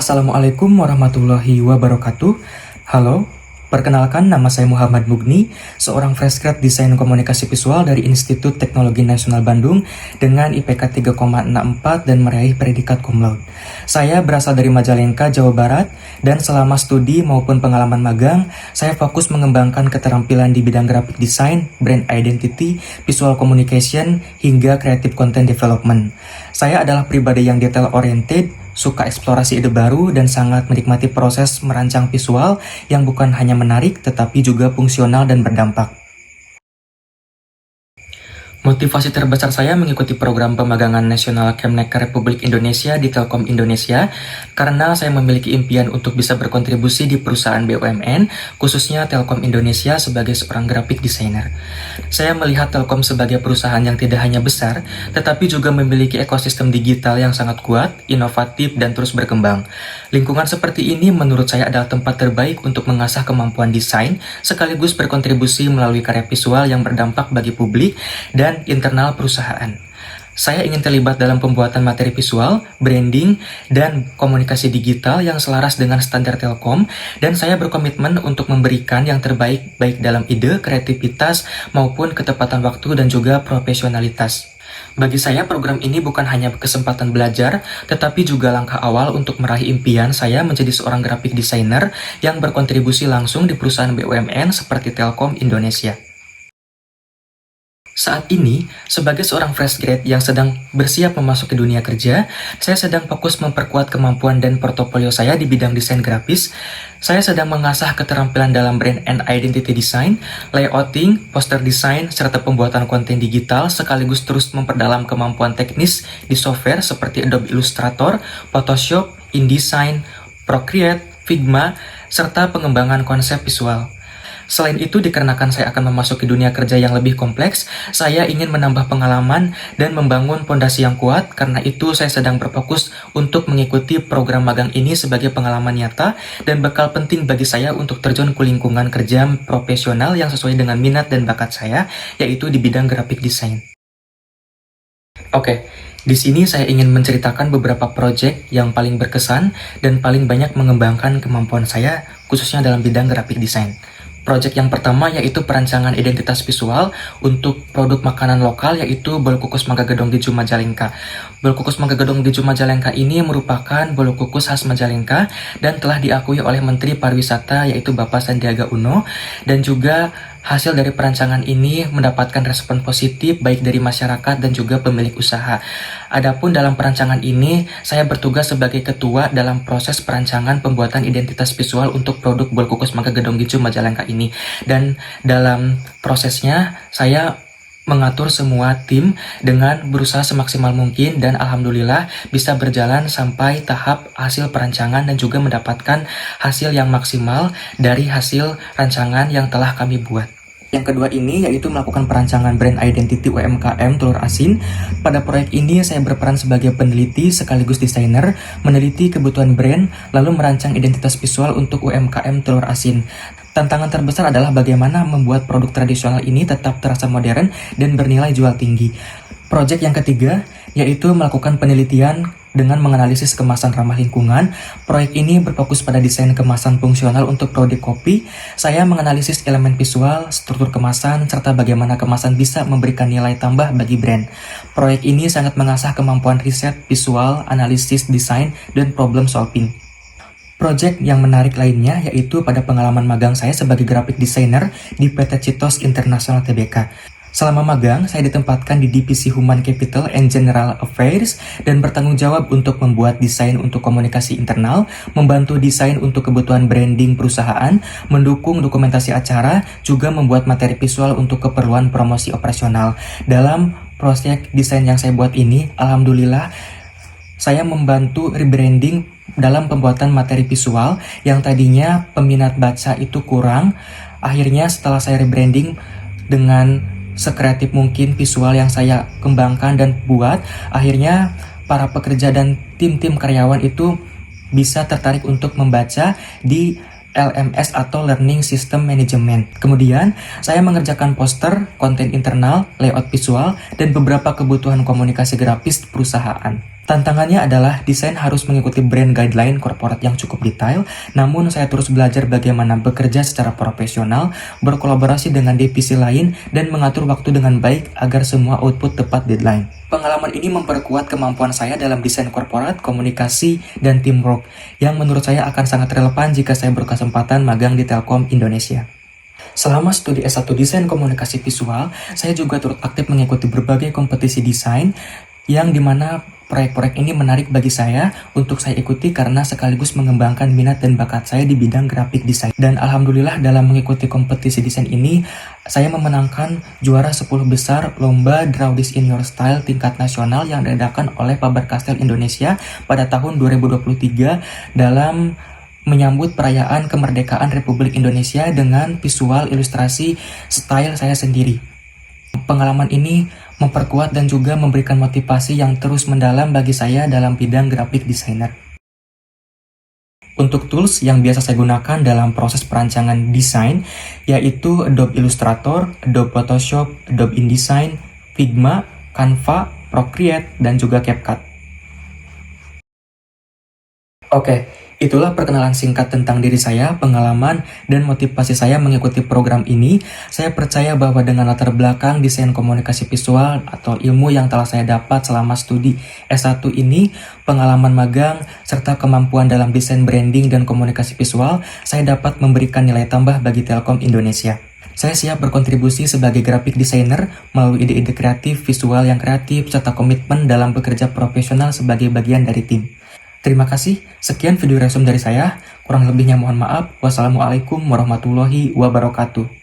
Assalamualaikum warahmatullahi wabarakatuh. Halo, perkenalkan nama saya Muhammad Mugni, seorang fresh grad Desain Komunikasi Visual dari Institut Teknologi Nasional Bandung dengan IPK 3,64 dan meraih predikat cum laude. Saya berasal dari Majalengka, Jawa Barat, dan selama studi maupun pengalaman magang, saya fokus mengembangkan keterampilan di bidang graphic design, brand identity, visual communication, hingga creative content development. Saya adalah pribadi yang detail-oriented, suka eksplorasi ide baru, dan sangat menikmati proses merancang visual yang bukan hanya menarik tetapi juga fungsional dan berdampak. Motivasi terbesar saya mengikuti program pemagangan nasional Kemneker Republik Indonesia di Telkom Indonesia karena saya memiliki impian untuk bisa berkontribusi di perusahaan BUMN, khususnya Telkom Indonesia sebagai seorang graphic designer. Saya melihat Telkom sebagai perusahaan yang tidak hanya besar, tetapi juga memiliki ekosistem digital yang sangat kuat, inovatif, dan terus berkembang. Lingkungan seperti ini menurut saya adalah tempat terbaik untuk mengasah kemampuan desain, sekaligus berkontribusi melalui karya visual yang berdampak bagi publik dan internal perusahaan. Saya ingin terlibat dalam pembuatan materi visual, branding, dan komunikasi digital yang selaras dengan standar Telkom, dan saya berkomitmen untuk memberikan yang terbaik baik dalam ide, kreativitas, maupun ketepatan waktu dan juga profesionalitas. Bagi saya, program ini bukan hanya kesempatan belajar, tetapi juga langkah awal untuk meraih impian saya menjadi seorang graphic designer yang berkontribusi langsung di perusahaan BUMN seperti Telkom Indonesia. Saat ini, sebagai seorang fresh grad yang sedang bersiap memasuki dunia kerja, saya sedang fokus memperkuat kemampuan dan portofolio saya di bidang desain grafis. Saya sedang mengasah keterampilan dalam brand and identity design, layouting, poster design, serta pembuatan konten digital, sekaligus terus memperdalam kemampuan teknis di software seperti Adobe Illustrator, Photoshop, InDesign, Procreate, Figma, serta pengembangan konsep visual. Selain itu, dikarenakan saya akan memasuki dunia kerja yang lebih kompleks, saya ingin menambah pengalaman dan membangun fondasi yang kuat. Karena itu, saya sedang berfokus untuk mengikuti program magang ini sebagai pengalaman nyata dan bekal penting bagi saya untuk terjun ke lingkungan kerja profesional yang sesuai dengan minat dan bakat saya, yaitu di bidang graphic design. Oke, di sini saya ingin menceritakan beberapa proyek yang paling berkesan dan paling banyak mengembangkan kemampuan saya, khususnya dalam bidang graphic design. Project yang pertama yaitu perancangan identitas visual untuk produk makanan lokal, yaitu bolu kukus Mangga Gedong Geju Majalengka. Bolu kukus Mangga Gedong Geju Majalengka ini merupakan bolu kukus khas Majalengka dan telah diakui oleh Menteri Pariwisata yaitu Bapak Sandiaga Uno, dan juga hasil dari perancangan ini mendapatkan respon positif baik dari masyarakat dan juga pemilik usaha. Adapun dalam perancangan ini, saya bertugas sebagai ketua dalam proses perancangan pembuatan identitas visual untuk produk bolu kukus Mangga Gedong Geju Majalengka ini. Dan dalam prosesnya, saya mengatur semua tim dengan berusaha semaksimal mungkin, dan alhamdulillah bisa berjalan sampai tahap hasil perancangan dan juga mendapatkan hasil yang maksimal dari hasil rancangan yang telah kami buat. Yang kedua ini yaitu melakukan perancangan brand identity UMKM Telur Asin. Pada proyek ini saya berperan sebagai peneliti sekaligus desainer, meneliti kebutuhan brand lalu merancang identitas visual untuk UMKM Telur Asin. Tantangan terbesar adalah bagaimana membuat produk tradisional ini tetap terasa modern dan bernilai jual tinggi. Proyek yang ketiga yaitu melakukan penelitian dengan menganalisis kemasan ramah lingkungan. Proyek ini berfokus pada desain kemasan fungsional untuk produk kopi. Saya menganalisis elemen visual, struktur kemasan, serta bagaimana kemasan bisa memberikan nilai tambah bagi brand. Proyek ini sangat mengasah kemampuan riset, visual, analisis, desain, dan problem solving. Project yang menarik lainnya yaitu pada pengalaman magang saya sebagai graphic designer di PT Citos International Tbk. Selama magang, saya ditempatkan di Divisi Human Capital and General Affairs dan bertanggung jawab untuk membuat desain untuk komunikasi internal, membantu desain untuk kebutuhan branding perusahaan, mendukung dokumentasi acara, juga membuat materi visual untuk keperluan promosi operasional. Dalam proyek desain yang saya buat ini, alhamdulillah, saya membantu rebranding dalam pembuatan materi visual yang tadinya peminat baca itu kurang. Akhirnya setelah saya rebranding dengan sekreatif mungkin visual yang saya kembangkan dan buat, akhirnya para pekerja dan tim-tim karyawan itu bisa tertarik untuk membaca di LMS atau Learning System Management. Kemudian, saya mengerjakan poster, konten internal, layout visual, dan beberapa kebutuhan komunikasi grafis perusahaan. Tantangannya adalah desain harus mengikuti brand guideline corporate yang cukup detail, namun saya terus belajar bagaimana bekerja secara profesional, berkolaborasi dengan divisi lain, dan mengatur waktu dengan baik agar semua output tepat deadline. Pengalaman ini memperkuat kemampuan saya dalam desain korporat, komunikasi, dan teamwork, yang menurut saya akan sangat relevan jika saya berkesempatan magang di Telkom Indonesia. Selama studi S1 Desain Komunikasi Visual, saya juga turut aktif mengikuti berbagai kompetisi desain, yang dimana proyek-proyek ini menarik bagi saya untuk saya ikuti karena sekaligus mengembangkan minat dan bakat saya di bidang grafik desain. Dan alhamdulillah dalam mengikuti kompetisi desain ini, saya memenangkan juara 10 besar lomba Draw This in Your Style tingkat nasional yang diadakan oleh Faber-Castell Indonesia pada tahun 2023 dalam menyambut perayaan kemerdekaan Republik Indonesia dengan visual ilustrasi style saya sendiri. Pengalaman ini memperkuat dan juga memberikan motivasi yang terus mendalam bagi saya dalam bidang graphic designer. Untuk tools yang biasa saya gunakan dalam proses perancangan desain yaitu Adobe Illustrator, Adobe Photoshop, Adobe InDesign, Figma, Canva, Procreate, dan juga CapCut. Oke, itulah perkenalan singkat tentang diri saya, pengalaman, dan motivasi saya mengikuti program ini. Saya percaya bahwa dengan latar belakang desain komunikasi visual atau ilmu yang telah saya dapat selama studi S1 ini, pengalaman magang, serta kemampuan dalam desain branding dan komunikasi visual, saya dapat memberikan nilai tambah bagi Telkom Indonesia. Saya siap berkontribusi sebagai graphic designer melalui ide-ide kreatif, visual yang kreatif, serta komitmen dalam bekerja profesional sebagai bagian dari tim. Terima kasih, sekian video resume dari saya, kurang lebihnya mohon maaf. Wassalamualaikum warahmatullahi wabarakatuh.